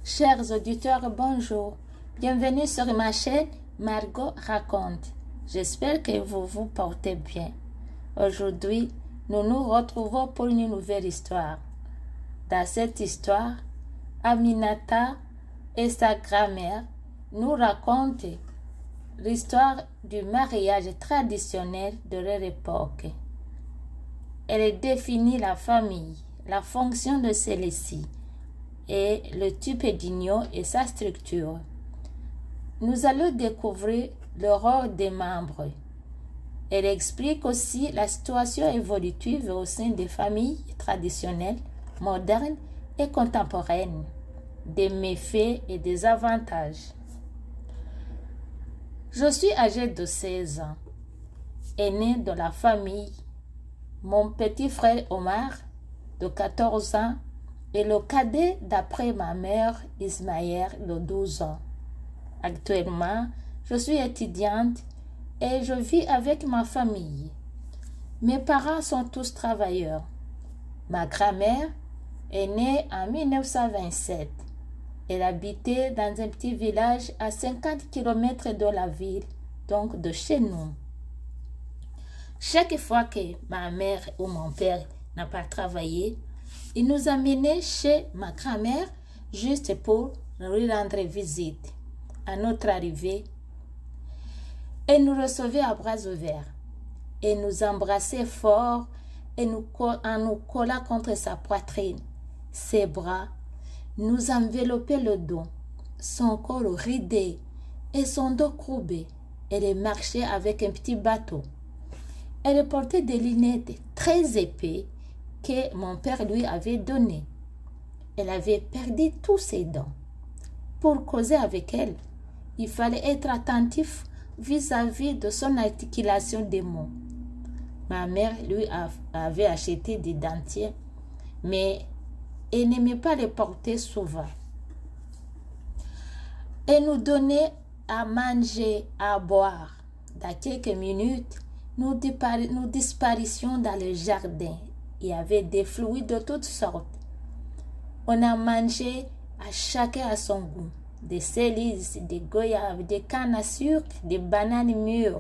Chers auditeurs, bonjour. Bienvenue sur ma chaîne Margot raconte. J'espère que vous vous portez bien. Aujourd'hui, nous nous retrouvons pour une nouvelle histoire. Dans cette histoire, Aminata et sa grand-mère nous racontent l'histoire du mariage traditionnel de leur époque. Elle définit la famille, la fonction de celle-ci et le type d'union et sa structure. Nous allons découvrir le rôle des membres. Elle explique aussi la situation évolutive au sein des familles traditionnelles, modernes et contemporaines, des méfaits et des avantages. Je suis âgée de 16 ans, aînée de la famille. Mon petit frère Omar, de 14 ans, et le cadet d'après ma mère Ismaël, de 12 ans. Actuellement, je suis étudiante et je vis avec ma famille. Mes parents sont tous travailleurs. Ma grand-mère est née en 1927. Elle habitait dans un petit village à 50 km de la ville, donc de chez nous. Chaque fois que ma mère ou mon père n'a pas travaillé, il nous amenait chez ma grand-mère juste pour lui rendre visite. À notre arrivée, elle nous recevait à bras ouverts et nous embrassait fort et en nous collant contre sa poitrine. Ses bras nous enveloppaient le dos, son corps ridé et son dos courbé. Elle marchait avec un petit bateau. Elle portait des lunettes très épais que mon père lui avait données. Elle avait perdu tous ses dents. Pour causer avec elle, il fallait être attentif vis-à-vis de son articulation des mots. Ma mère lui avait acheté des dentiers, mais elle n'aimait pas les porter souvent. Elle nous donnait à manger, à boire. Dans quelques minutes, nous disparissions dans le jardin. Il y avait des fruits de toutes sortes. On a mangé à chacun à son goût. Des cerises, des goyaves, des cannes à sucre, des bananes mûres.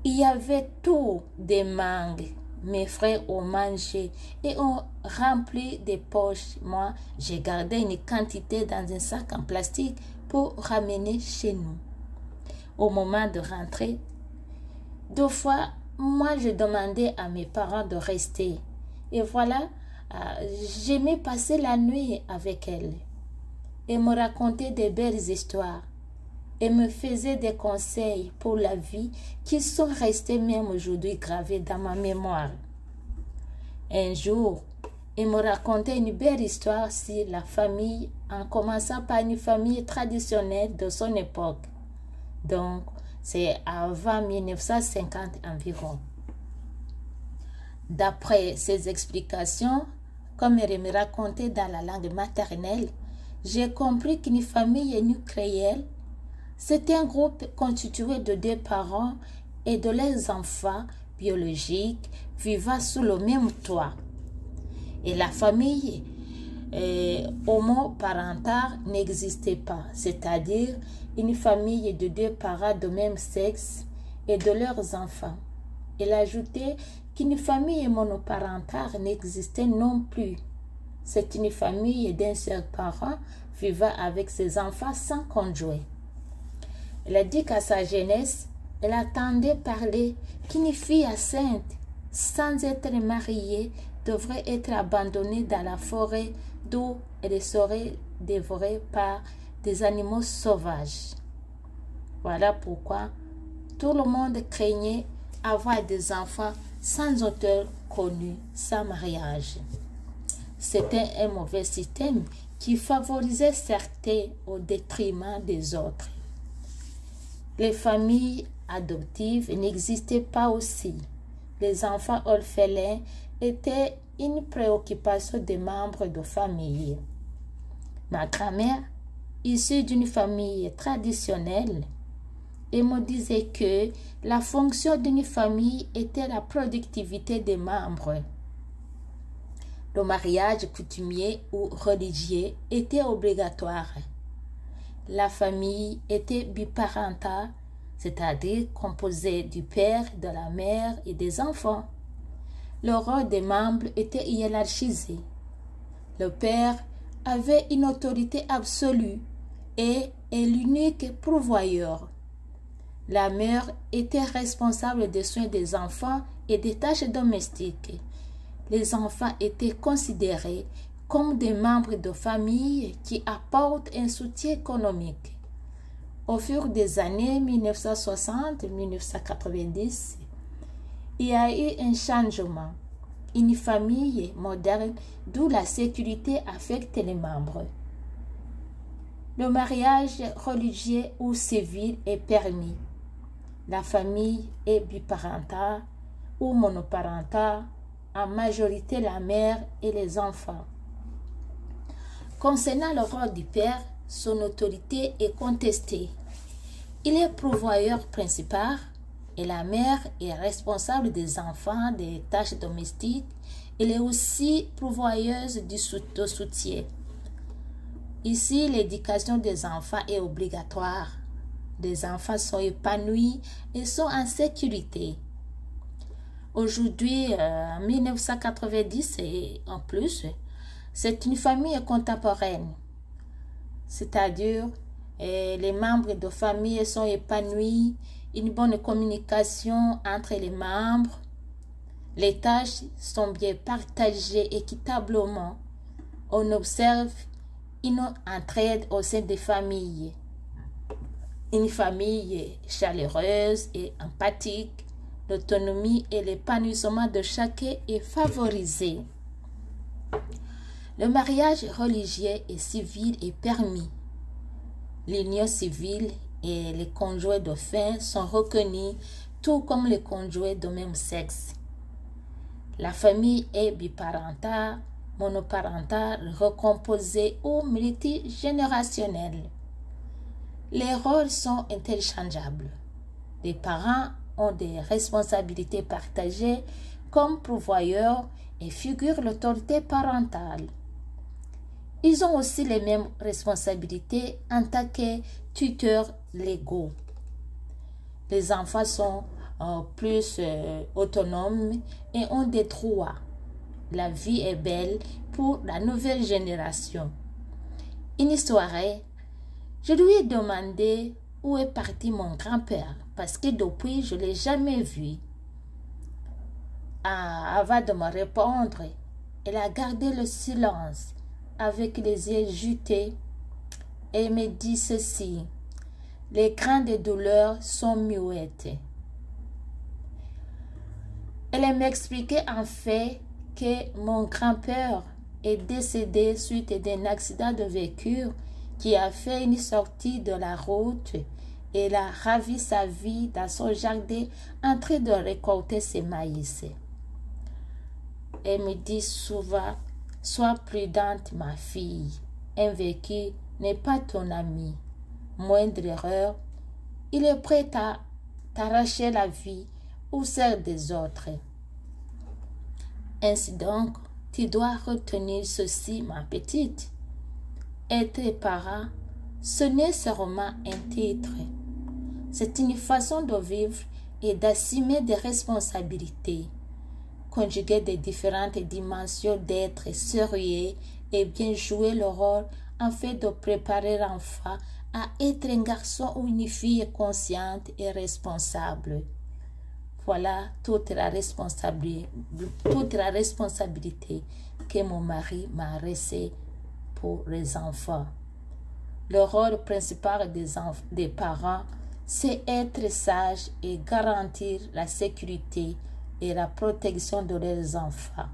Il y avait tout, des mangues. Mes frères ont mangé et ont rempli des poches. Moi, j'ai gardé une quantité dans un sac en plastique pour ramener chez nous. Au moment de rentrer, 2 fois, moi, je demandais à mes parents de rester. Et voilà, j'aimais passer la nuit avec elle. Elle me racontait des belles histoires. Elle me faisait des conseils pour la vie qui sont restés même aujourd'hui gravés dans ma mémoire. Un jour, elle me racontait une belle histoire sur la famille, en commençant par une famille traditionnelle de son époque. Donc, c'est avant 1950 environ. D'après ses explications, comme elle me racontait dans la langue maternelle, j'ai compris qu'une famille nucléaire, c'est un groupe constitué de 2 parents et de leurs enfants biologiques vivant sous le même toit. Et la famille homoparentale n'existait pas, c'est-à-dire une famille de 2 parents de même sexe et de leurs enfants. Elle ajoutait qu'une famille monoparentale n'existait non plus. C'est une famille d'un seul parent vivant avec ses enfants sans conjoint. Elle a dit qu'à sa jeunesse, elle attendait parler qu'une fille enceinte, sans être mariée, devrait être abandonnée dans la forêt d'où elle serait dévorée par des animaux sauvages. Voilà pourquoi tout le monde craignait avoir des enfants sans auteur connu, sans mariage. C'était un mauvais système qui favorisait certains au détriment des autres. Les familles adoptives n'existaient pas aussi. Les enfants orphelins étaient une préoccupation des membres de famille. Ma grand-mère, issue d'une famille traditionnelle, et me disait que la fonction d'une famille était la productivité des membres. Le mariage coutumier ou religieux était obligatoire. La famille était biparentale, c'est-à-dire composée du père, de la mère et des enfants. Le rôle des membres était hiérarchisé. Le père avait une autorité absolue et est l'unique pourvoyeur. La mère était responsable des soins des enfants et des tâches domestiques. Les enfants étaient considérés comme des membres de famille qui apportent un soutien économique. Au fur des années 1960-1990, il y a eu un changement. Une famille moderne d'où la sécurité affecte les membres. Le mariage religieux ou civil est permis. La famille est biparentale ou monoparentale, en majorité la mère et les enfants. Concernant le rôle du père, son autorité est contestée. Il est pourvoyeur principal et la mère est responsable des enfants, des tâches domestiques. Elle est aussi pourvoyeuse de soutien. Ici, l'éducation des enfants est obligatoire. Les enfants sont épanouis et sont en sécurité. Aujourd'hui, en 1990 et en plus, c'est une famille contemporaine. C'est-à-dire, les membres de famille sont épanouis, une bonne communication entre les membres, les tâches sont bien partagées équitablement. On observe une entraide au sein des familles. Une famille chaleureuse et empathique, l'autonomie et l'épanouissement de chacun est favorisé. Le mariage religieux et civil est permis. L'union civile et les conjoints de fait sont reconnus, tout comme les conjoints de même sexe. La famille est biparentale, monoparentale, recomposée ou multigénérationnelle. Les rôles sont interchangeables. Les parents ont des responsabilités partagées comme pourvoyeurs et figurent l'autorité parentale. Ils ont aussi les mêmes responsabilités en tant que tuteurs légaux. Les enfants sont plus autonomes et ont des droits. La vie est belle pour la nouvelle génération. Une soirée, je lui ai demandé où est parti mon grand-père parce que depuis, je ne l'ai jamais vu. Avant de me répondre, elle a gardé le silence avec les yeux jetés et me dit ceci: les grandes douleurs sont muettes. Elle m'expliquait en fait que mon grand-père est décédé suite d'un accident de véhicule qui a fait une sortie de la route et il a ravi sa vie dans son jardin en train de récolter ses maïs. Elle me dit souvent: sois prudente ma fille, un véhicule n'est pas ton ami. Moindre erreur, il est prêt à t'arracher la vie ou celle des autres. Ainsi donc, tu dois retenir ceci, ma petite. Être parent, ce n'est seulement un titre. C'est une façon de vivre et d'assumer des responsabilités. Conjuguer des différentes dimensions d'être sérieux et bien jouer le rôle afin de préparer l'enfant à être un garçon ou une fille consciente et responsable. Voilà toute la responsabilité que mon mari m'a laissée pour les enfants. Le rôle principal des parents, c'est être sage et garantir la sécurité et la protection de leurs enfants.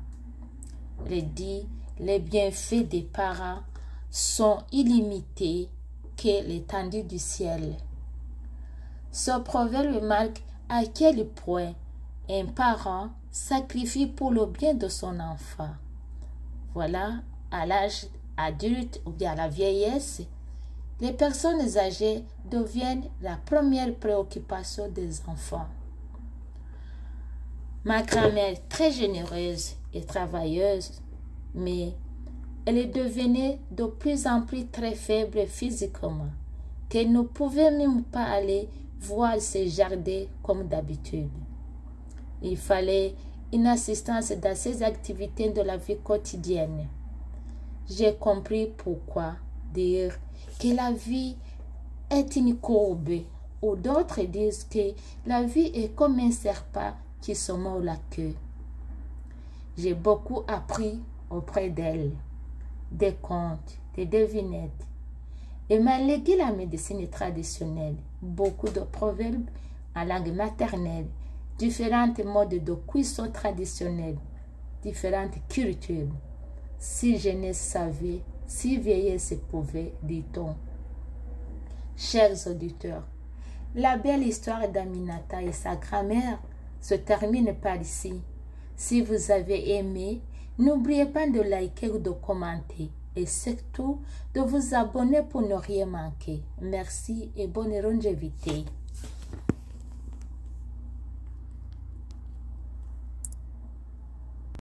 Les bienfaits des parents sont illimités que l'étendue du ciel. Ce proverbe marque à quel point un parent sacrifie pour le bien de son enfant. Voilà, à l'âge adulte ou bien à la vieillesse, les personnes âgées deviennent la première préoccupation des enfants. Ma grand-mère, très généreuse et travailleuse, mais elle devenait de plus en plus très faible physiquement, qu'elle ne pouvait même pas aller voir ses jardins comme d'habitude. Il fallait une assistance dans ses activités de la vie quotidienne. J'ai compris pourquoi dire que la vie est une courbe, ou d'autres disent que la vie est comme un serpent qui se mord la queue. J'ai beaucoup appris auprès d'elle, des contes, des devinettes. Elle m'a légué la médecine traditionnelle, beaucoup de proverbes en langue maternelle, différents modes de cuisson traditionnels, différentes cultures. Si jeunesse savait, si vieillesse pouvait, dit-on. Chers auditeurs, la belle histoire d'Aminata et sa grand-mère se termine par ici. Si vous avez aimé, n'oubliez pas de liker ou de commenter et surtout de vous abonner pour ne rien manquer. Merci et bonne longévité.